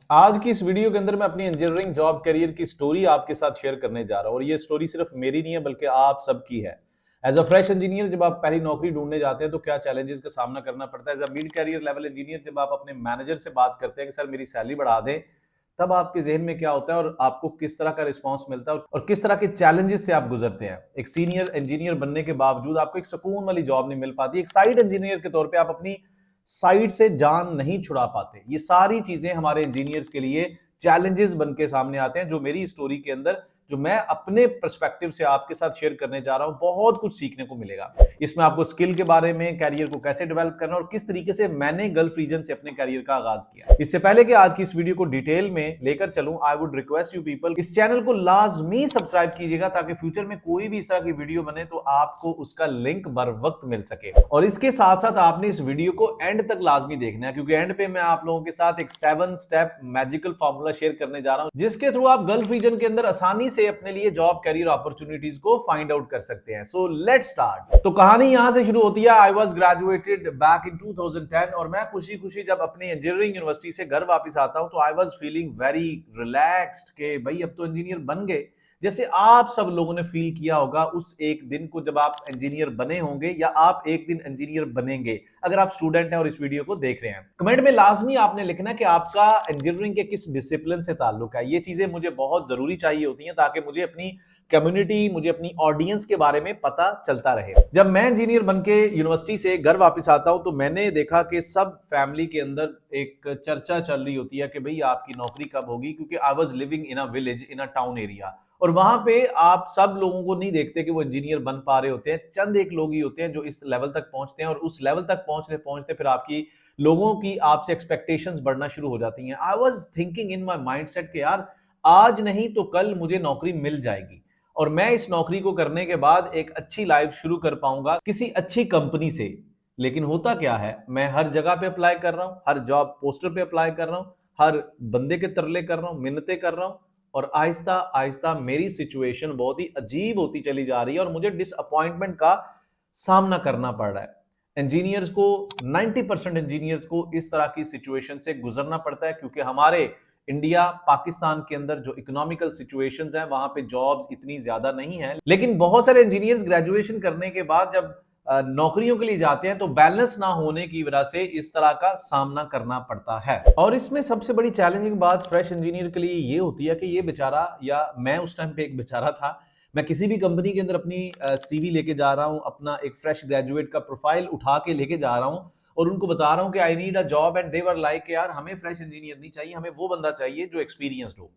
आज की इस वीडियो के अंदर मैं अपनी इंजीनियरिंग जॉब करियर की स्टोरी आपके साथ शेयर करने जा रहा हूं और ये स्टोरी सिर्फ मेरी नहीं है बल्कि आप सबकी है। एज अ फ्रेश इंजीनियर जब आप पहली नौकरी ढूंढने जाते हैं तो क्या चैलेंजेस का सामना करना पड़ता है। As a mid career level engineer जब आप अपने मैनेजर से बात करते हैं कि सर मेरी सैलरी बढ़ा दें, तब आपके जहन में क्या होता है और आपको किस तरह का रिस्पॉन्स मिलता है और किस तरह के चैलेंजेस से आप गुजरते हैं। एक सीनियर इंजीनियर बनने के बावजूद आपको एक सुकून वाली जॉब नहीं मिल पाती। एक साइड इंजीनियर के तौर पर आप अपनी साइड से जान नहीं छुड़ा पाते। ये सारी चीजें हमारे इंजीनियर्स के लिए चैलेंजेस बन के सामने आते हैं, जो मेरी स्टोरी के अंदर, जो मैं अपने पर्सपेक्टिव से आपके साथ शेयर करने जा रहा हूं, बहुत कुछ सीखने को मिलेगा। इसमें आपको स्किल के बारे में, कैरियर को कैसे डेवलप करना और किस तरीके से मैंने गल्फ रीजन से अपने कैरियर का आगाज किया। इससे पहले कि आज की इस वीडियो को डिटेल में लेकर चलूं, I would request you people, इस चैनल को लाजमी सब्सक्राइब कीजिएगा ताकि फ्यूचर में कोई भी इस तरह की वीडियो बने तो आपको उसका लिंक बर वक्त मिल सके। और इसके साथ साथ आपने इस वीडियो को एंड तक लाजमी देखना है, क्योंकि एंड पे मैं आप लोगों के साथ एक 7 स्टेप मैजिकल फॉर्मूला शेयर करने जा रहा हूं, जिसके थ्रू आप गल्फ रीजन के अंदर आसानी से अपने लिए जॉब कैरियर अपॉर्चुनिटीज को फाइंड आउट कर सकते हैं। So let's start. तो कहानी यहां से शुरू होती है। I was graduated back in 2010 और मैं खुशी खुशी जब अपनी इंजीनियरिंग यूनिवर्सिटी से घर वापस आता हूं तो I was feeling very relaxed के भाई अब तो इंजीनियर बन गए। जैसे आप सब लोगों ने फील किया होगा उस एक दिन को जब आप इंजीनियर बने होंगे या आप एक दिन इंजीनियर बनेंगे, अगर आप स्टूडेंट हैं और इस वीडियो को देख रहे हैं। कमेंट में लाजमी आपने लिखना कि आपका इंजीनियरिंग के किस डिसिप्लिन से ताल्लुक है। ये चीजें मुझे बहुत जरूरी चाहिए होती हैं ताकि मुझे अपनी कम्युनिटी, मुझे अपनी ऑडियंस के बारे में पता चलता रहे। जब मैं इंजीनियर बनके यूनिवर्सिटी से घर वापस आता हूं तो मैंने देखा कि सब फैमिली के अंदर एक चर्चा चल रही होती है कि भाई आपकी नौकरी कब होगी, क्योंकि I was living in a village, in a town area, और वहां पे आप सब लोगों को नहीं देखते कि वो इंजीनियर बन पा रहे होते हैं। चंद एक लोग ही होते हैं जो इस लेवल तक पहुंचते हैं और उस लेवल तक पहुंचते पहुंचते फिर आपकी लोगों की आपसे एक्सपेक्टेशंस बढ़ना शुरू हो जाती हैं। I was thinking in my mindset कि यार आज नहीं तो कल मुझे नौकरी मिल जाएगी और मैं इस नौकरी को करने के बाद एक अच्छी लाइफ शुरू कर पाऊंगा किसी अच्छी कंपनी से। लेकिन होता क्या है, मैं हर जगह पे अप्लाई कर रहा हूं, हर जॉब पोस्टर पे अप्लाई कर रहा हूं, हर बंदे के तरले कर रहा हूं, मिन्नतें कर रहा हूं, और आहिस्ता आहिस्ता मेरी सिचुएशन बहुत ही अजीब होती चली जा रही है और मुझे डिसअपॉइंटमेंट का सामना करना पड़ रहा है। इंजीनियर्स को 90% इंजीनियर्स को इस तरह की सिचुएशन से गुजरना पड़ता है, क्योंकि हमारे इंडिया पाकिस्तान के अंदर जो इकोनॉमिकल सिचुएशंस हैं वहां पे जॉब्स इतनी ज्यादा नहीं है। लेकिन बहुत सारे इंजीनियर्स ग्रेजुएशन करने के बाद जब नौकरियों के लिए जाते हैं तो बैलेंस ना होने की वजह से इस तरह का सामना करना पड़ता है। और इसमें सबसे बड़ी चैलेंजिंग बात फ्रेश इंजीनियर के लिए ये होती है कि ये बेचारा, या मैं उस टाइम पे एक बेचारा था, मैं किसी भी कंपनी के अंदर अपनी सीवी लेके जा रहा हूं, अपना एक फ्रेश ग्रेजुएट का प्रोफाइल उठा के लेके जा रहा हूं और उनको बता रहा हूं कि I need a job, and they were like यार हमें फ्रेश इंजीनियर नहीं चाहिए, हमें वो बंदा चाहिए जो एक्सपीरियंस्ड हो।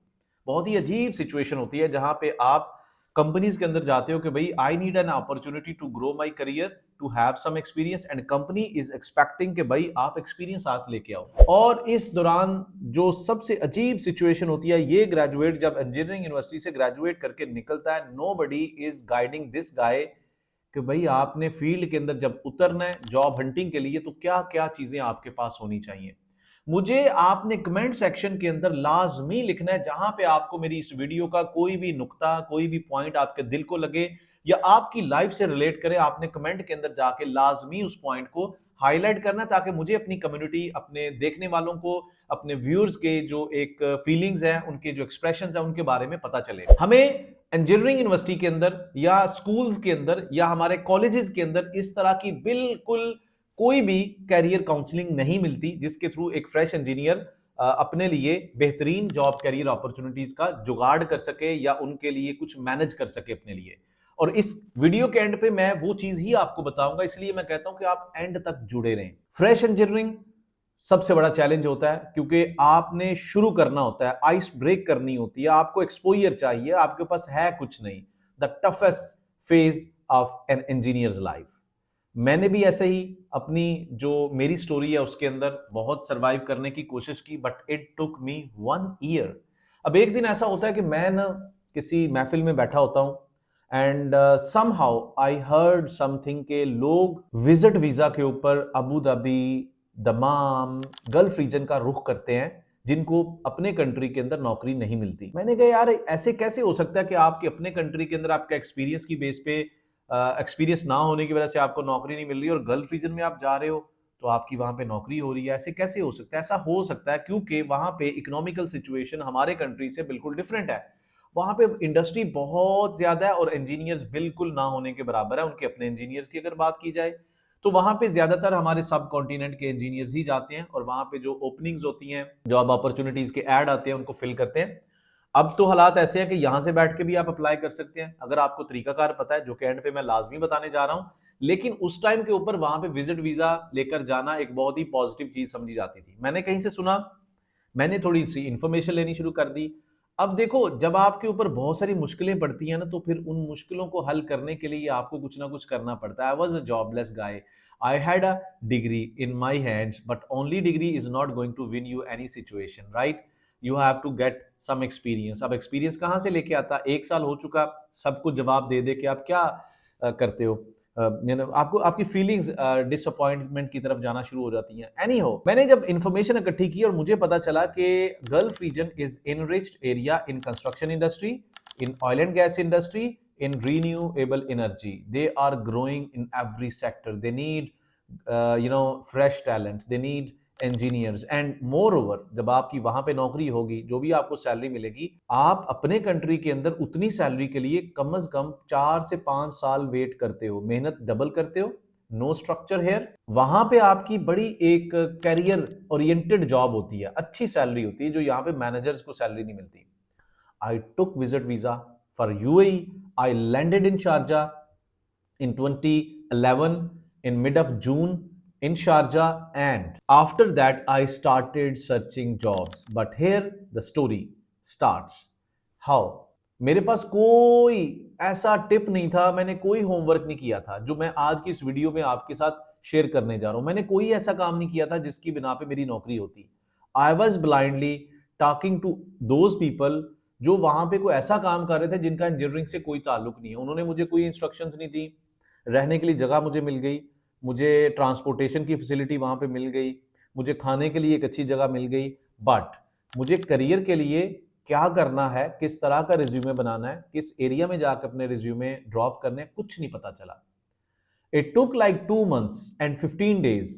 बहुत ही अजीब सिचुएशन होती है जहां पे आप कंपनीज के अंदर जाते हो कि भाई I need an opportunity to grow my career, to have some experience, and company is expecting कि भाई आप एक्सपीरियंस साथ लेके आओ। और इस दौरान जो सबसे अजीब सिचुएशन होती है, ये ग्रेजुएट जब इंजीनियरिंग यूनिवर्सिटी से ग्रेजुएट करके निकलता है, nobody is guiding this guy कि भाई आपने फील्ड के अंदर जब उतरना है जॉब हंटिंग के लिए तो क्या क्या चीजें आपके पास होनी चाहिए। मुझे आपने कमेंट सेक्शन के अंदर लाजमी लिखना है, जहां पे आपको मेरी इस वीडियो का कोई भी नुक्ता, कोई भी पॉइंट आपके दिल को लगे या आपकी लाइफ से रिलेट करे, आपने कमेंट के अंदर जाके लाजमी उस पॉइंट को हाईलाइट करना, ताकि मुझे अपनी कम्युनिटी, अपने देखने वालों को, अपने व्यूअर्स के जो एक फीलिंग्स हैं, उनके जो एक्सप्रेशंस हैं, उनके बारे में पता चले। हमें इंजीनियरिंग यूनिवर्सिटी के अंदर या स्कूल्स के अंदर या हमारे कॉलेजेस के अंदर इस तरह की बिल्कुल कोई भी कैरियर काउंसलिंग नहीं मिलती जिसके थ्रू एक फ्रेश इंजीनियर अपने लिए बेहतरीन जॉब कैरियर अपॉर्चुनिटीज का जुगाड़ कर सके या उनके लिए कुछ मैनेज कर सके अपने लिए। और इस वीडियो के एंड पे मैं वो चीज ही आपको बताऊंगा, इसलिए मैं कहता हूं कि आप एंड तक जुड़े रहें। फ्रेश इंजीनियरिंग सबसे बड़ा चैलेंज होता है क्योंकि आपने शुरू करना होता है, आइस ब्रेक करनी होती है, आपको एक्सपोजर चाहिए, आपके पास है कुछ नहीं। The toughest phase of an engineer's life. मैंने भी ऐसे ही अपनी जो मेरी स्टोरी है उसके अंदर बहुत सरवाइव करने की कोशिश की, but it took me 1 year. अब एक दिन ऐसा होता है कि मैं ना किसी महफिल में बैठा होता हूं and somehow I heard something के लोग विजिट वीजा के ऊपर Abu Dhabi, Dammam, Gulf region का रुख करते हैं जिनको अपने कंट्री के अंदर नौकरी नहीं मिलती। मैंने कहा यार ऐसे कैसे हो सकता है कि आपके अपने कंट्री के अंदर आपका एक्सपीरियंस की बेस पे, एक्सपीरियंस ना होने की वजह से आपको नौकरी नहीं मिल रही और गल्फ रीजन में आप जा रहे हो। तो आपकी वहां पे नौकरी हो रही है। ऐसे कैसे हो सकता है? ऐसा हो सकता है क्योंकि वहां पे इकोनॉमिकल सिचुएशन हमारे कंट्री से बिल्कुल डिफरेंट है। वहां पे इंडस्ट्री बहुत ज्यादा है और इंजीनियर्स बिल्कुल ना होने के बराबर है। उनके अपने इंजीनियर्स की अगर बात की जाए तो वहां पे ज्यादातर हमारे सब कॉन्टिनेंट के इंजीनियर्स ही जाते हैं और वहां पे जो ओपनिंग्स होती हैं, जॉब अपॉर्चुनिटीज के ऐड आते हैं, उनको फिल करते हैं। अब तो हालात ऐसे हैं कि यहां से बैठ के भी आप अप्लाई कर सकते हैं अगर आपको तरीकाकार पता है, जो कि एंड पे मैं लाजमी बताने जा रहा हूं। लेकिन उस टाइम के ऊपर वहां पे विजिट वीजा लेकर जाना एक बहुत ही पॉजिटिव चीज समझी जाती थी। मैंने कहीं से सुना, मैंने थोड़ी सी इंफॉर्मेशन लेनी शुरू कर दी। अब देखो, जब आपके ऊपर बहुत सारी मुश्किलें पड़ती हैं ना, तो फिर उन मुश्किलों को हल करने के लिए आपको कुछ ना कुछ करना पड़ता है। I was a jobless guy, I had a degree in my hands, but only degree is not going to win you any situation, right? You have to get some experience. अब एक्सपीरियंस कहाँ से लेके आता? 1 साल हो चुका, सबको जवाब दे दे के आप क्या करते हो? आपको आपकी फीलिंग्स डिसअपॉइंटमेंट की तरफ जाना शुरू हो जाती हैं। एनी हो, मैंने जब इंफॉर्मेशन इकट्ठी की और मुझे पता चला कि gulf region is enriched area in construction industry, in oil and gas industry, in renewable energy. They are growing in every sector. They need fresh talent. They need engineers. And moreover, जब आपकी वहां पे नौकरी होगी, जो भी आपको salary मिलेगी, आप अपने कंट्री के अंदर उतनी सैलरी के लिए कम से कम 4 से 5 साल वेट करते हो, मेहनत डबल करते हो। No structure here. वहां पे आपकी बड़ी एक कैरियर ओरिएंटेड जॉब होती है, अच्छी सैलरी होती है, जो यहाँ पे मैनेजर्स को सैलरी नहीं मिलती। I took visit visa for UAE. I landed in Sharjah in 2011 in mid of June in Sharjah, and after that I started searching jobs. But here the story starts. How? मेरे पास कोई ऐसा tip नहीं था, मैंने कोई homework नहीं किया था जो मैं आज की इस वीडियो में आपके साथ शेयर करने जा रहा हूं। मैंने कोई ऐसा काम नहीं किया था जिसकी बिना पे मेरी नौकरी होती। I was blindly talking to those people जो वहां पे कोई ऐसा काम कर रहे थे जिनका इंजीनियरिंग से कोई ताल्लुक नहीं है। उन्होंने मुझे कोई इंस्ट्रक्शंस नहीं दी, रहने के लिए जगह मुझे मिल गई, मुझे ट्रांसपोर्टेशन की फैसिलिटी वहां पे मिल गई, मुझे खाने के लिए एक अच्छी जगह मिल गई। बट मुझे करियर के लिए क्या करना है, किस तरह का रिज्यूमे बनाना है, किस एरिया में जाकर अपने रिज्यूमे ड्रॉप करने, कुछ नहीं पता चला। It took like 2 months and 15 days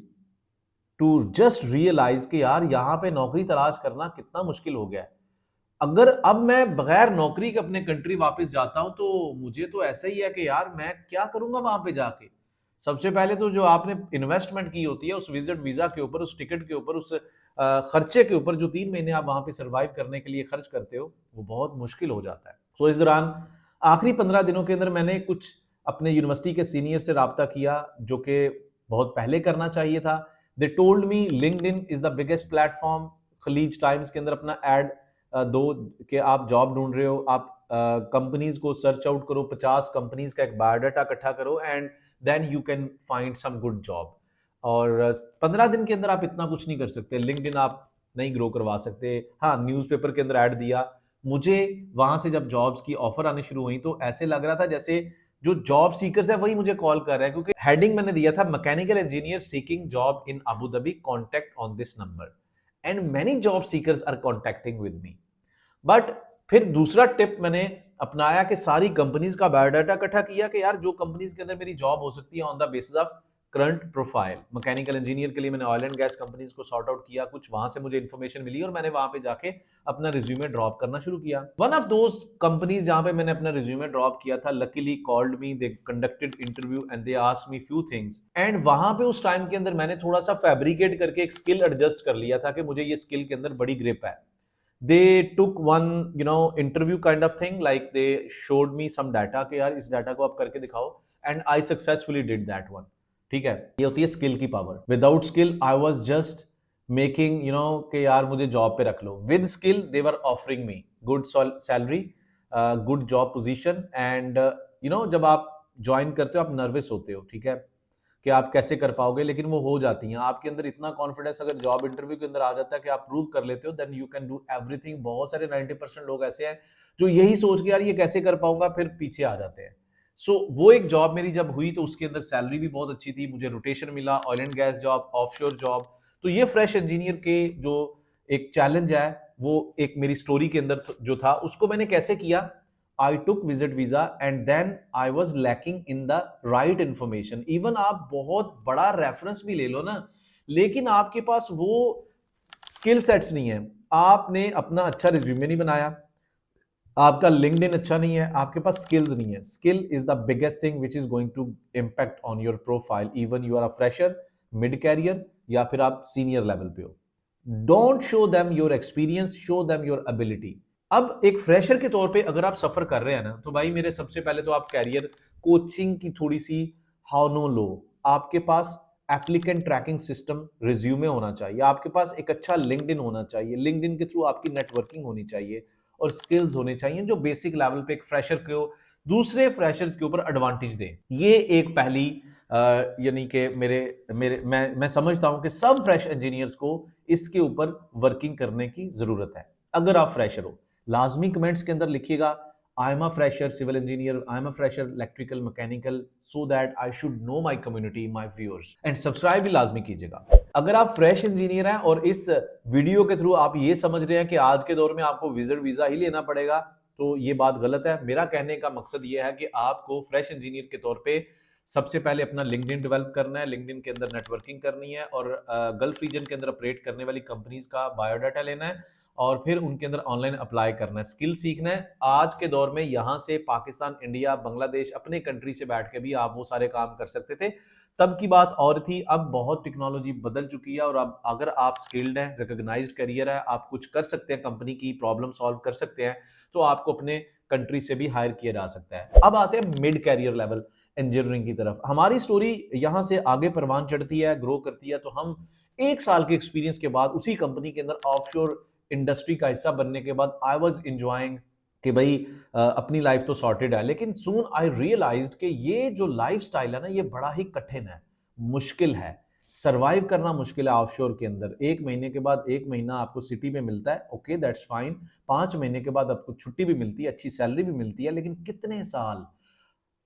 to just realise कि यार यहाँ पे नौकरी तलाश करना कितना मुश्किल हो गया है। अगर अब मैं बगैर नौकरी के अपने कंट्री वापस जाता हूं तो मुझे तो ऐसा ही है कि यार मैं क्या करूंगा वहां पे जाके। सबसे पहले तो जो आपने इन्वेस्टमेंट की होती है उस विजिट वीजा के ऊपर, उस टिकट के ऊपर, उस खर्चे के ऊपर, जो 3 महीने आप वहां पे सरवाइव करने के लिए खर्च करते हो, वो बहुत मुश्किल हो जाता है। सो इस दौरान आखिरी 15 दिनों के अंदर मैंने कुछ अपने यूनिवर्सिटी के सीनियर से राब्ता किया, जो कि बहुत पहले करना चाहिए था। They told me LinkedIn is the biggest platform. Khaleej Times के अंदर अपना एड दो कि आप जॉब ढूंढ रहे हो, आप कंपनीज को सर्च आउट करो, 50 कंपनीज का एक बायोडाटा इकट्ठा करो, and then you can find some good job. और 15 दिन के अंदर आप इतना कुछ नहीं कर सकते, लिंक्डइन आप नहीं ग्रो करवा सकते। हाँ, न्यूज़पेपर के अंदर ऐड दिया। मुझे वहां से जब जॉब्स की ऑफर आनी शुरू हुई तो ऐसे लग रहा था जैसे जो जॉब सीकर्स है वही मुझे कॉल कर रहे हैं, क्योंकि हेडिंग मैंने दिया था mechanical engineer seeking job in Abu Dhabi, contact on this number, and many job seekers are contacting with me. But फिर दूसरा टिप मैंने अपनाया कि सारी कंपनीज का बायोडाटा इकट्ठा किया कि यार जो कंपनीज के अंदर मेरी जॉब हो सकती है on the basis of current profile. Mechanical engineer के लिए मैंने ऑयल एंड गैस कंपनीज को सॉर्ट आउट किया, कुछ वहां से मुझे इन्फॉर्मेशन मिली और मैंने वहां पे जाके अपना रिज्यूमे ड्रॉप करना शुरू किया। वन ऑफ दोज कंपनीज जहां पे मैंने अपना रिज्यूमे ड्रॉप किया था luckily called me, they conducted interview and they asked me few things, and वहां पे उस टाइम के अंदर मैंने थोड़ा सा फैब्रिकेट करके एक स्किल एडजस्ट कर लिया था कि मुझे ये स्किल के अंदर बड़ी ग्रिप है। They took one interview kind of thing, like they showed me some data कि यार इस डाटा को आप करके दिखाओ, and I successfully did that one। ठीक है, ये होती है स्किल की power. Without skill I was just making कि यार मुझे जॉब पे रख लो। With skill they were offering me good salary, good job position, and जब आप ज्वाइन करते हो आप नर्वस होते हो, ठीक है, कि आप कैसे कर पाओगे, लेकिन वो हो जाती हैं। आपके अंदर इतना कॉन्फिडेंस अगर जॉब इंटरव्यू के अंदर आ जाता है कि आप प्रूव कर लेते हो, then you can do everything. बहुत सारे 90% लोग ऐसे हैं जो यही सोच के यार ये कैसे कर पाऊंगा, फिर पीछे आ जाते हैं। सो वो एक जॉब मेरी जब हुई तो उसके अंदर सैलरी भी बहुत अच्छी थी, मुझे रोटेशन मिला, oil and gas job, offshore job. तो ये फ्रेश इंजीनियर के जो एक चैलेंज है, वो एक मेरी स्टोरी के अंदर जो था, उसको मैंने कैसे किया। I took visit visa and then I was lacking in the right information. Even आप बहुत बड़ा रेफरेंस भी ले लो ना, लेकिन आपके पास वो स्किल सेट्स नहीं है, आपने अपना अच्छा रिज्यूमे नहीं बनाया, आपका लिंक्डइन अच्छा नहीं है, आपके पास स्किल्स नहीं है। Skill is the biggest thing which is going to impact on your profile, even you are a fresher, mid career या फिर आप सीनियर लेवल पे हो। Don't show them your experience, show them your ability. अब एक fresher के तौर पे अगर आप सफर कर रहे हैं ना, तो भाई मेरे सबसे पहले तो आप कैरियर कोचिंग की थोड़ी सी हाउ नो लो। आपके पास एप्लीकेंट ट्रैकिंग सिस्टम रिज्यूमे होना चाहिए, आपके पास एक अच्छा लिंक्डइन होना चाहिए, लिंक्डइन के थ्रू आपकी नेटवर्किंग होनी चाहिए और स्किल्स होने चाहिए जो बेसिक लेवल पे एक फ्रेशर को दूसरे फ्रेशर्स के ऊपर एडवांटेज दे। ये एक पहली यानी कि मेरे मेरे मैं समझता हूं कि सब फ्रेश इंजीनियर्स को इसके ऊपर वर्किंग करने की जरूरत है। अगर आप फ्रेशर हो, लाजमी कमेंट्स के अंदर लिखिएगा I am a fresher civil engineer, I am a fresher electrical mechanical, so that I should know my community, my viewers, and subscribe भी लाजमी कीजिएगा। अगर आप फ्रेश इंजीनियर हैं और इस वीडियो के थ्रू आप ये समझ रहे हैं कि आज के दौर में आपको विजिट वीजा ही लेना पड़ेगा, तो ये बात गलत है। मेरा कहने का मकसद ये है कि आपको फ्रेश इंजीनियर के तौर पे सबसे पहले अपना लिंक्डइन डेवलप करना है, लिंक्डइन के अंदर नेटवर्किंग करनी है और गल्फ रीजन के अंदर ऑपरेट करने वाली कंपनीज का बायोडाटा लेना है और फिर उनके अंदर ऑनलाइन अप्लाई करना है, स्किल सीखना है। आज के दौर में यहां से पाकिस्तान, इंडिया, बांग्लादेश अपने कंट्री से बैठ के भी आप वो सारे काम कर सकते थे। तब की बात और थी, अब बहुत टेक्नोलॉजी बदल चुकी है और अब अगर आप स्किल्ड हैं, रिकॉग्नाइज्ड करियर है, आप कुछ कर सकते हैं, कंपनी की प्रॉब्लम सॉल्व कर सकते हैं, तो आपको अपने कंट्री से भी हायर किया जा सकता है। अब आते हैं मिड कैरियर लेवल इंजीनियरिंग की तरफ। हमारी स्टोरी यहां से आगे परवान चढ़ती है, ग्रो करती है, तो हम 1 साल के एक्सपीरियंस के बाद उसी कंपनी के अंदर ऑफशोर इंडस्ट्री का हिस्सा बनने के बाद आई वाज एंजॉयिंग कि भाई अपनी लाइफ तो सॉर्टेड है, लेकिन सून आई रियलाइज्ड कि ये जो लाइफस्टाइल है ना, ये बड़ा ही कठिन है, मुश्किल है, सरवाइव करना मुश्किल है ऑफशोर के अंदर। 1 महीने के बाद 1 महीना आपको सिटी में मिलता है, ओके दैट्स फाइन। 5 महीने के बाद आपको छुट्टी भी मिलती है, अच्छी सैलरी भी मिलती है, लेकिन कितने साल,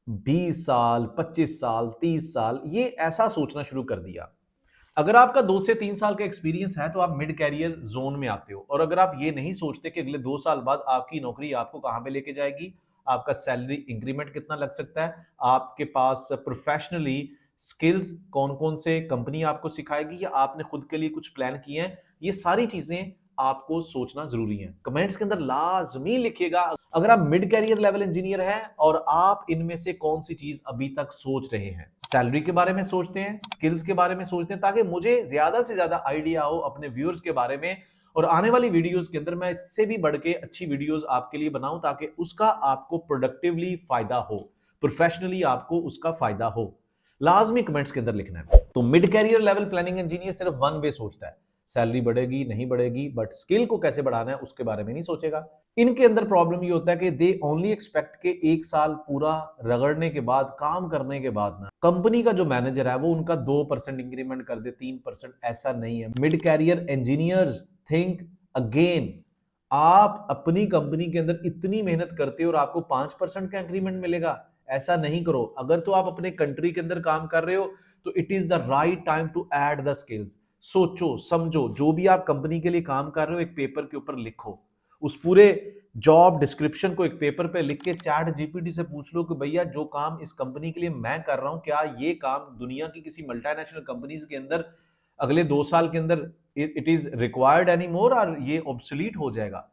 20 साल, 25 साल, 30 साल, ये ऐसा सोचना शुरू कर दिया। अगर आपका 2 से 3 साल का एक्सपीरियंस है तो आप मिड कैरियर जोन में आते हो, और अगर आप ये नहीं सोचते कि अगले 2 साल बाद आपकी नौकरी आपको कहां पे लेके जाएगी, आपका सैलरी इंक्रीमेंट कितना लग सकता है, आपके पास प्रोफेशनली स्किल्स कौन कौन से कंपनी आपको सिखाएगी, या आपने खुद के लिए कुछ प्लान किए हैं, ये सारी चीजें आपको सोचना जरूरी है। कमेंट्स के अंदर लाजमी लिखिएगा अगर आप मिड कैरियर लेवल इंजीनियर हैं और आप इनमें से कौन सी चीज अभी तक सोच रहे हैं। सैलरी के बारे में सोचते हैं, स्किल्स के बारे में सोचते हैं, ताकि मुझे ज्यादा से ज्यादा आइडिया हो अपने व्यूअर्स के बारे में, और आने वाली वीडियोस के अंदर मैं इससे भी बढ़ के अच्छी वीडियोस आपके लिए बनाऊं, ताकि उसका आपको प्रोडक्टिवली फायदा हो, प्रोफेशनली आपको उसका फायदा हो। लाजमी कमेंट्स के अंदर लिखना है। तो mid career level planning engineer सिर्फ वन वे सोचता है, सैलरी बढ़ेगी नहीं बढ़ेगी, बट स्किल को कैसे बढ़ाना है उसके बारे में नहीं सोचेगा। इनके अंदर प्रॉब्लम ये होता है कि दे ओनली एक्सपेक्ट के 1 साल पूरा रगड़ने के बाद, काम करने के बाद ना कंपनी का जो मैनेजर है वो उनका 2% इंक्रीमेंट कर दे, 3%। ऐसा नहीं है। Mid career engineers think again. आप अपनी कंपनी के अंदर इतनी मेहनत करते हो और आपको 5% का इंक्रीमेंट मिलेगा, ऐसा नहीं करो। अगर तो आप अपने कंट्री के अंदर काम कर रहे हो तो it is the right time to add the skills. सोचो समझो, जो भी आप कंपनी के लिए काम कर रहे हो एक पेपर के ऊपर लिखो, उस पूरे जॉब डिस्क्रिप्शन को एक पेपर पे लिख के चैट जीपीटी से पूछ लो कि भैया जो काम इस कंपनी के लिए मैं कर रहा हूं, क्या ये काम दुनिया की किसी मल्टीनेशनल कंपनीज के अंदर अगले 2 साल के अंदर it is required any more, और ये ऑब्सोलीट हो जाएगा।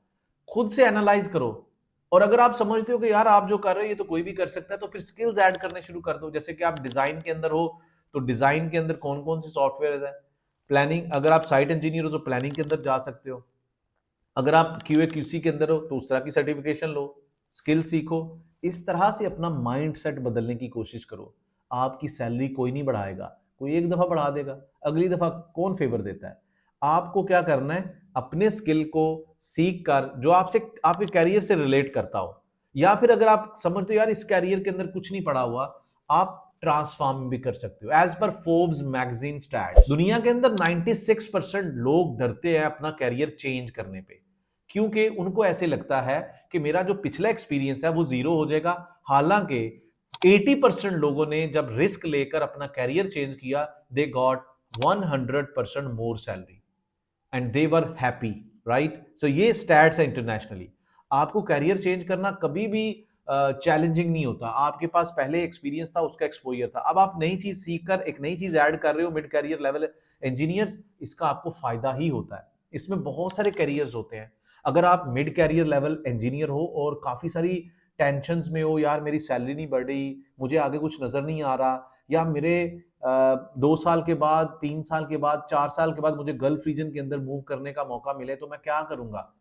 खुद से एनालाइज करो, और अगर आप समझते हो कि यार आप जो कर रहे हो ये तो कोई भी कर सकता है, तो फिर स्किल्स ऐड करने शुरू कर दो। जैसे कि आप डिजाइन के अंदर हो तो डिजाइन के अंदर कौन कौन से सॉफ्टवेयर है, प्लानिंग, अगर आप साइट इंजीनियर हो तो प्लानिंग के अंदर जा सकते हो, अगर आप क्यूए क्यूसी के अंदर हो तो उस तरह की सर्टिफिकेशन लो, स्किल सीखो। इस तरह से अपना माइंड सेट बदलने की कोशिश करो। आपकी सैलरी कोई नहीं बढ़ाएगा, कोई एक दफा बढ़ा देगा, अगली दफा कौन फेवर देता है। आपको क्या करना है, अपने स्किल को सीख कर जो आपसे आपके कैरियर से रिलेट करता हो, या फिर अगर आप समझते हो यार इस कैरियर के अंदर कुछ नहीं पड़ा हुआ, आप ट्रांसफॉर्म भी कर सकते हो। As per Forbes magazine stats, दुनिया के अंदर 96% लोग डरते हैं अपना कैरियर चेंज करने पे, क्योंकि उनको ऐसे लगता है कि मेरा जो पिछला एक्सपीरियंस है वो जीरो हो जाएगा। हालांकि 80% लोगों ने जब रिस्क लेकर अपना कैरियर चेंज किया, they got 100% more salary and they were happy, right. So ये स्टैट्स है इंटरनेशनली। आपको कैरियर चेंज करना कभी भी चैलेंजिंग नहीं होता। आपके पास पहले एक्सपीरियंस था, उसका एक्सपोजर था। अब आप नई चीज सीख कर एक नई चीज ऐड कर रहे हो, मिड कैरियर लेवल इंजीनियर्स, इसका आपको फायदा ही होता है। इसमें बहुत सारे कैरियर्स होते हैं। अगर आप मिड कैरियर लेवल इंजीनियर हो और काफी सारी टेंशन में हो, यार मेरी सैलरी नहीं बढ़ रही, मुझे आगे कुछ नजर नहीं आ रहा, या मेरे 2 साल के बाद, 3 साल के बाद, 4 साल के बाद मुझे गल्फ रीजन के अंदर मूव करने का मौका मिले तो मैं क्या करूंगा।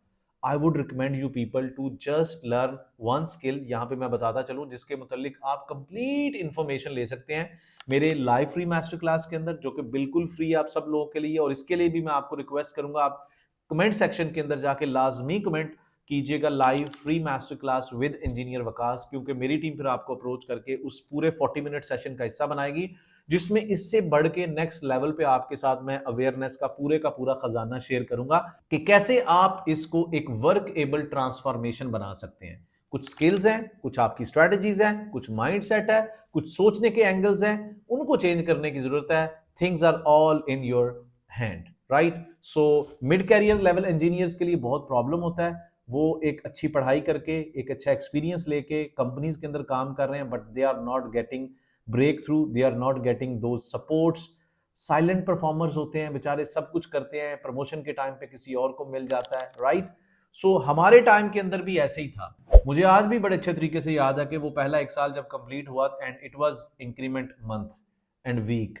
I would recommend you people to just learn one skill. यहाँ पे मैं बताता चलूं जिसके मुतालिक आप कंप्लीट इंफॉर्मेशन ले सकते हैं मेरे लाइव फ्री मास्टर क्लास के अंदर, जो कि बिल्कुल फ्री आप सब लोगों के लिए। और इसके लिए भी मैं आपको रिक्वेस्ट करूंगा, आप कमेंट सेक्शन के अंदर जाके लाजमी कमेंट कीजिएगा live free master class with engineer Waqas, क्योंकि मेरी टीम फिर आपको अप्रोच करके उस पूरे 40 मिनट सेशन का हिस्सा बनाएगी, जिसमें इससे बढ़ के नेक्स्ट लेवल पे आपके साथ मैं अवेयरनेस का पूरा खजाना शेयर करूंगा कि कैसे आप इसको एक वर्क एबल ट्रांसफॉर्मेशन बना सकते हैं। कुछ स्किल्स हैं, कुछ आपकी स्ट्रेटजीज हैं, कुछ माइंडसेट है, कुछ सोचने के एंगल्स हैं, उनको चेंज करने की जरूरत है। Things are all in your hand, right. So mid career level engineers के लिए बहुत प्रॉब्लम होता है। वो एक अच्छी पढ़ाई करके, एक अच्छा एक्सपीरियंस लेके कंपनीज के अंदर काम कर रहे हैं, but they are not getting breakthrough, they are not getting due supports. Silent performers होते हैं बेचारे, सब कुछ करते हैं, प्रमोशन के टाइम पे किसी और को मिल जाता है, राइट। सो हमारे टाइम के अंदर भी ऐसे ही था। मुझे आज भी बड़े अच्छे तरीके से याद है कि वो पहला 1 साल जब कंप्लीट हुआ and it was increment month and week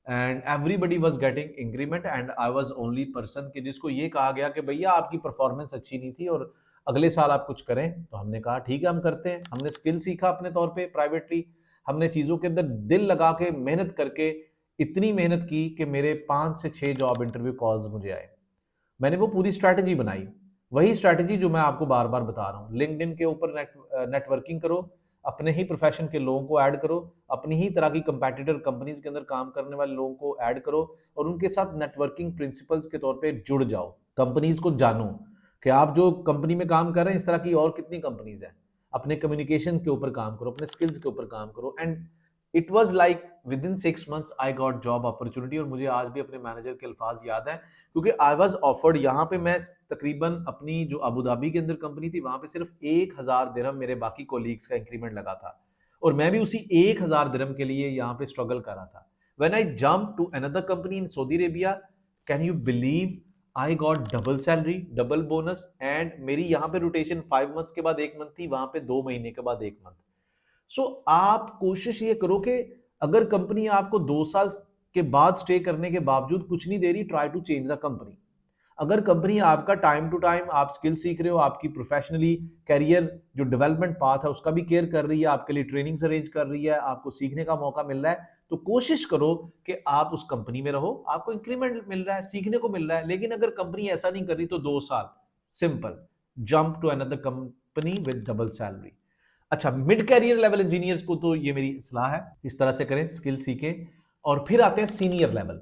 and everybody was getting increment and I was only person कि जिसको ये कहा गया कि भैया आपकी परफॉर्मेंस अच्छी नहीं थी और अगले साल आप कुछ करें। तो हमने कहा ठीक है हम करते हैं। हमने स्किल सीखा अपने तौर पे प्राइवेटली, हमने चीजों के अंदर दिल लगा के मेहनत करके इतनी मेहनत की कि मेरे 5 से 6 जॉब इंटरव्यू कॉल्स मुझे आए। मैंने वो पूरी स्ट्रैटेजी बनाई, वही स्ट्रैटेजी जो मैं आपको बार बार बता रहा हूँ। लिंक्डइन के ऊपर नेटवर्किंग करो, अपने ही प्रोफेशन के लोगों को ऐड करो, अपनी ही तरह की कंपैटिटर कंपनीज के अंदर काम करने वाले लोगों को ऐड करो और उनके साथ नेटवर्किंग प्रिंसिपल्स के तौर पे जुड़ जाओ। कंपनीज को जानो कि आप जो कंपनी में काम कर रहे हैं इस तरह की और कितनी कंपनीज हैं। अपने कम्युनिकेशन के ऊपर काम करो, अपने स्किल्स के ऊपर काम करो। And it was like with in 6 months I got job opportunity. और मुझे आज भी अपने मैनेजर के अल्फाज याद हैं, क्योंकि आई वाज ऑफर्ड। यहाँ पे मैं तकरीबन अपनी जो अबू धाबी के अंदर कंपनी थी, वहां पे सिर्फ 1000 दिरहम मेरे बाकी कोलीग्स का इंक्रीमेंट लगा था और मैं भी उसी 1000 दिरहम के लिए यहाँ पे स्ट्रगल कर रहा था। When I jump to another company in Saudi Arabia, can you believe I got double salary, double bonus. And मेरी यहाँ पे रोटेशन 5 months के बाद 1 month थी, वहां पे 2 महीने के बाद 1 month। सो आप कोशिश ये करो कि अगर कंपनी आपको 2 साल के बाद स्टे करने के बावजूद कुछ नहीं दे रही, try to change the company. अगर कंपनी आपका टाइम टू टाइम आप स्किल सीख रहे हो, आपकी प्रोफेशनली कैरियर जो डेवलपमेंट पाथ है उसका भी केयर कर रही है, आपके लिए ट्रेनिंग्स अरेंज कर रही है, आपको सीखने का मौका मिल रहा है, तो कोशिश करो कि आप उस कंपनी में रहो। आपको इंक्रीमेंट मिल रहा है, सीखने को मिल रहा है। लेकिन अगर कंपनी ऐसा नहीं कर रही तो 2 साल simple jump to another company with double salary. अच्छा, मिड कैरियर लेवल इंजीनियर्स को तो ये मेरी सलाह है, इस तरह से करें, स्किल सीखें। और फिर आते हैं सीनियर लेवल।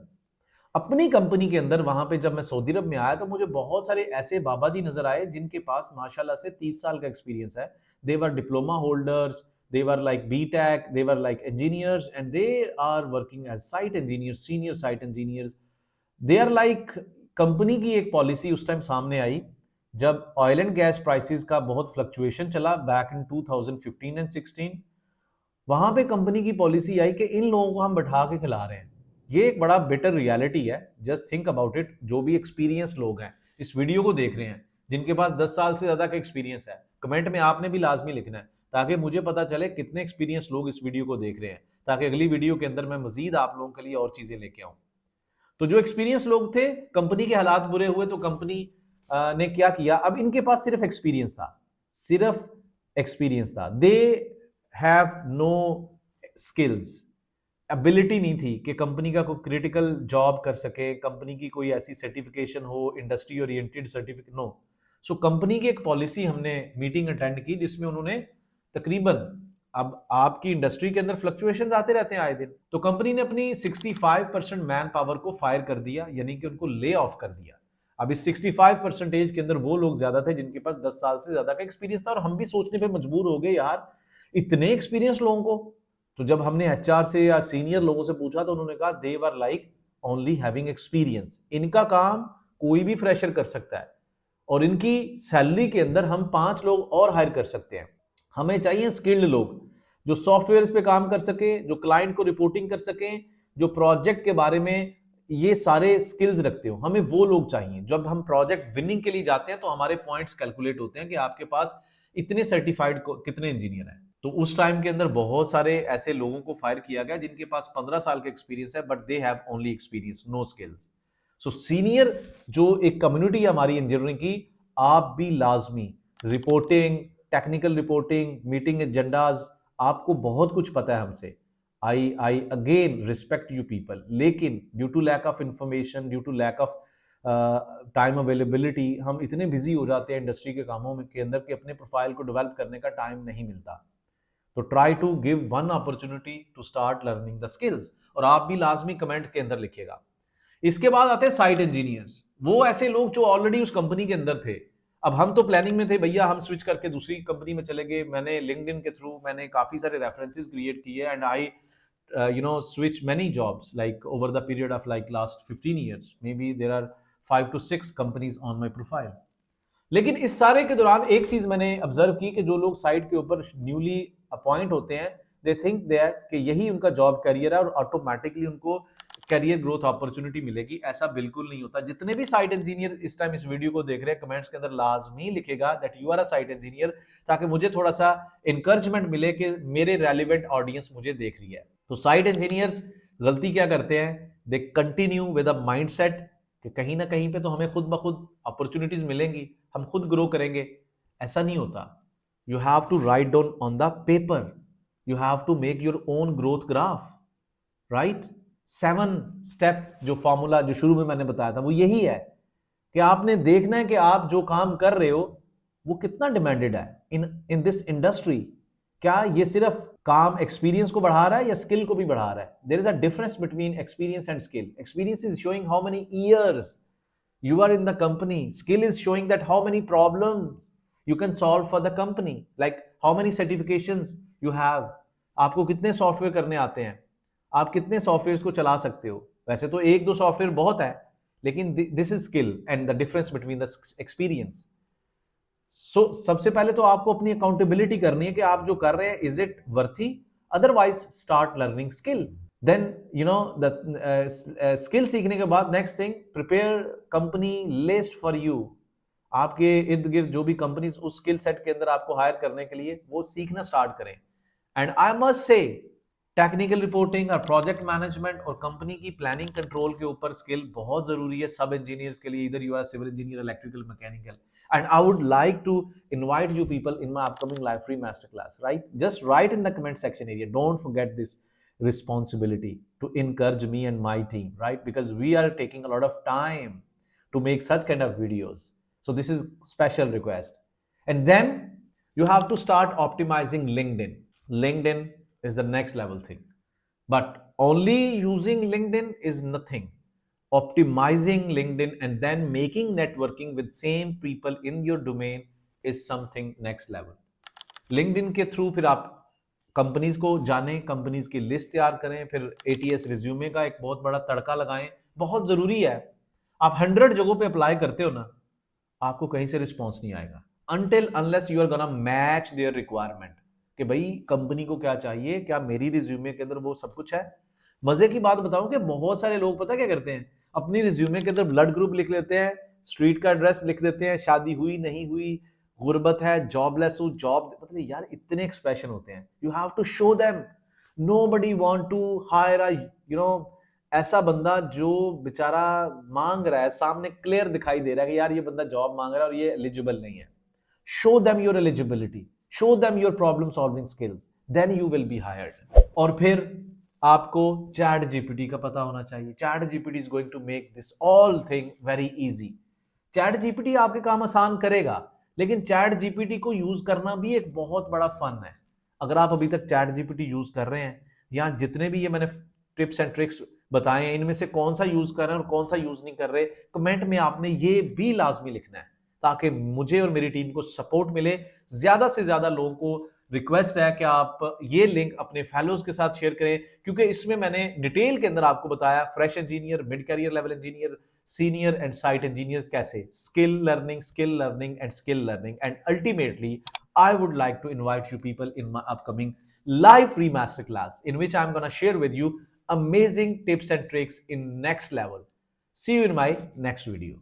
अपनी कंपनी के अंदर वहां पे जब मैं सऊदी अरब में आया तो मुझे बहुत सारे ऐसे बाबा जी नजर आए जिनके पास माशाल्लाह से 30 साल का एक्सपीरियंस है। They were diploma holders, they were like BTech, they were like engineers, and they are working as site engineers, senior site engineers. They are like, company की एक पॉलिसी उस टाइम सामने आई जब ऑयल एंड गैस प्राइसेस का बहुत fluctuation चला back in 2015 and 16। वहां पे कंपनी की पॉलिसी आई कि इन लोगों को हम बैठा के खिला रहे हैं। ये एक बड़ा बेटर रियलिटी है, जस्ट थिंक अबाउट इट। जो भी एक्सपीरियंस लोग हैं इस वीडियो को देख रहे हैं, जिनके पास 10 साल से ज्यादा का एक्सपीरियंस है, कमेंट में आपने भी लाजमी लिखना है ताकि मुझे पता चले कितने एक्सपीरियंस लोग इस वीडियो को देख रहे हैं, ताकि अगली वीडियो के अंदर मैं मजीद आप लोगों के लिए और चीजें लेके आऊं। तो जो एक्सपीरियंस लोग थे, कंपनी के हालात बुरे हुए तो कंपनी ने क्या किया, अब इनके पास सिर्फ एक्सपीरियंस था, सिर्फ एक्सपीरियंस था। They have no skills, ability नहीं थी कि कंपनी का कोई क्रिटिकल जॉब कर सके, कंपनी की कोई ऐसी सर्टिफिकेशन हो, industry oriented certificate, no. So company की एक पॉलिसी हमने मीटिंग अटेंड की जिसमें उन्होंने तकरीबन, अब आपकी इंडस्ट्री के अंदर फ्लक्चुएशंस आते रहते हैं आए दिन, तो कंपनी ने अपनी 65% मैन पावर को फायर कर दिया, यानी कि उनको ले ऑफ कर दिया। अब इस 65% के अंदर वो लोग ज्यादा थे जिनके पास 10 साल से ज्यादा का एक्सपीरियंस था। और हम भी सोचने पे मजबूर हो गए, यार इतने एक्सपीरियंस लोगों को। तो जब हमने एचआर से या सीनियर लोगों से पूछा तो उन्होंने कहा they were like only having experience, इनका काम कोई भी फ्रेशर कर सकता है और इनकी सैलरी के अंदर हम 5 लोग और हायर कर सकते हैं। हमें चाहिए स्किल्ड लोग जो सॉफ्टवेयर पे काम कर सके, जो क्लाइंट को रिपोर्टिंग कर सके, जो प्रोजेक्ट के बारे में ये सारे स्किल्स रखते हो, हमें वो लोग चाहिए। जब हम प्रोजेक्ट विनिंग के लिए जाते हैं तो हमारे पॉइंट्स कैलकुलेट होते हैं कि आपके पास इतने सर्टिफाइड कितने इंजीनियर हैं। तो उस टाइम के अंदर बहुत सारे ऐसे लोगों को फायर किया गया जिनके पास 15 साल का एक्सपीरियंस है, but they have only experience, no skills. So senior जो एक कम्युनिटी है हमारी इंजीनियरिंग की, आप भी लाजमी reporting, technical reporting, meeting agendas, आपको बहुत कुछ पता है हमसे। I again respect you people, लेकिन due to lack of information, due to lack of time availability, हम इतने बिजी हो जाते हैं इंडस्ट्री के कामों में के अंदर कि अपने प्रोफाइल को डेवलप करने का टाइम नहीं मिलता। तो try to give one opportunity to start learning the skills, और आप भी लाजमी कमेंट के अंदर लिखिएगा। इसके बाद आते हैं साइट इंजीनियर्स, वो ऐसे लोग जो ऑलरेडी उस कंपनी के अंदर थे। अब हम तो प्लानिंग में थे भैया, हम स्विच करके दूसरी कंपनी में चले गए। मैंने लिंक्डइन के थ्रू मैंने काफी सारे रेफरेंसेस क्रिएट किए, and I switch many jobs like over the period of like last 15 years. Maybe there are 5 to 6 companies on my profile. लेकिन इस सारे के दौरान एक चीज मैंने ऑब्जर्व की कि जो लोग साइट के ऊपर न्यूली अपॉइंट होते हैं, दे थिंक दैट कि यही उनका जॉब करियर है और ऑटोमेटिकली उनको करियर ग्रोथ अपॉर्चुनिटी मिलेगी। ऐसा बिल्कुल नहीं होता। जितने भी साइट इंजीनियर इस टाइम इस वीडियो को देख रहे हैं, कमेंट्स के अंदर लाजमी लिखेगा that you are a site engineer, ताकि मुझे थोड़ा सा इंकरेजमेंट मिले कि मेरे रेलिवेंट ऑडियंस मुझे देख रही है। तो साइट इंजीनियर्स गलती क्या करते हैं, they continue with a mindset कि कहीं ना कहीं पे तो हमें खुद ब खुद अपॉर्चुनिटीज मिलेंगी, हम खुद ग्रो करेंगे। ऐसा नहीं होता। You have to write down on the paper, you have to make your own growth graph, right. 7 step जो फॉर्मूला जो शुरू में मैंने बताया था वो यही है कि आपने देखना है कि आप जो काम कर रहे हो वो कितना डिमांडेड है इन दिस इंडस्ट्री। क्या ये सिर्फ काम एक्सपीरियंस को बढ़ा रहा है या स्किल को भी बढ़ा रहा है? There is a difference between experience and skill. Experience is showing how many years you are in the company. Skill is showing that how many problems you can solve for the company, like how many certifications you have, आपको कितने software करने आते हैं, आप कितने softwares को चला सकते हो। वैसे तो एक दो सॉफ्टवेयर बहुत है, लेकिन this is skill and the difference between the experience. So सबसे पहले तो आपको अपनी अकाउंटेबिलिटी करनी है कि आप जो कर रहे हैं is it worthy, otherwise start learning skill. Then the skill सीखने के बाद next thing, prepare company list for you. आपके इर्द गिर्द जो भी कंपनीज उस स्किल सेट के अंदर आपको हायर करने के लिए, वो सीखना स्टार्ट करें। And I must say technical reporting और प्रोजेक्ट मैनेजमेंट और कंपनी की प्लानिंग कंट्रोल के ऊपर स्किल बहुत जरूरी है सब इंजीनियर्स के लिए, इधर you are civil engineer, electrical, mechanical. And I would like to invite you people in my upcoming live free masterclass, right? Just write in the comment section area. Don't forget this responsibility to encourage me and my team, right? Because we are taking a lot of time to make such kind of videos. So this is special request. And then you have to start optimizing LinkedIn. LinkedIn is the next level thing. But only using LinkedIn is nothing. Optimizing LinkedIn and then making networking with same people in your domain is something next level. LinkedIn के through फिर आप companies को जानें, companies की list तैयार करें, फिर ATS resume का एक बहुत बड़ा तड़का लगाएं। बहुत जरूरी है। आप 100 जगहों पे अप्लाई करते हो ना, आपको कहीं से रिस्पॉन्स नहीं आएगा until unless you are gonna match their requirement कि भाई कंपनी को क्या चाहिए, क्या मेरी रिज्यूमे के अंदर वो सब कुछ है। मजे की बात बताऊं कि बहुत सारे लोग पता क्या करते हैं, अपनी रिज्यूमे के अंदर ब्लड ग्रुप लिख लेते हैं, स्ट्रीट का एड्रेस लिख देते हैं, शादी हुई नहीं हुई, गुर्बत है, जॉबलेस हूं, जॉब, मतलब यार इतने एक्सप्रेशन होते हैं। You have to show them. Nobody want to hire a ऐसा बंदा जो बेचारा मांग रहा है, सामने क्लियर दिखाई दे रहा है कि यार ये बंदा जॉब मांग रहा है और ये एलिजिबल नहीं है। Show them your eligibility, show them your problem solving skills, then you will be hired. और फिर आपको चैट जीपीटी का पता होना चाहिए। ChatGPT is going to make this all thing very easy. ChatGPT आपके काम आसान करेगा, लेकिन चैट जीपीटी को यूज करना भी एक बहुत बड़ा फन है। अगर आप अभी तक चैट जीपीटी यूज कर रहे हैं, या जितने भी ये मैंने टिप्स एंड ट्रिक्स बताए हैं, इनमें से कौन सा यूज कर रहे हैं और कौन सा यूज नहीं कर रहे, कमेंट में आपने ये भी लाजमी लिखना है, ताकि मुझे और मेरी टीम को सपोर्ट मिले। ज्यादा से ज्यादा लोगों को रिक्वेस्ट है कि आप ये लिंक अपने फेलोज के साथ शेयर करें, क्योंकि इसमें मैंने डिटेल के अंदर आपको बताया fresh engineer, mid career level engineer, senior and site engineer कैसे skill learning and ultimately I would like to invite you people in my upcoming live free masterclass, in which I'm gonna share with you amazing tips and tricks in next level. See you in my next video.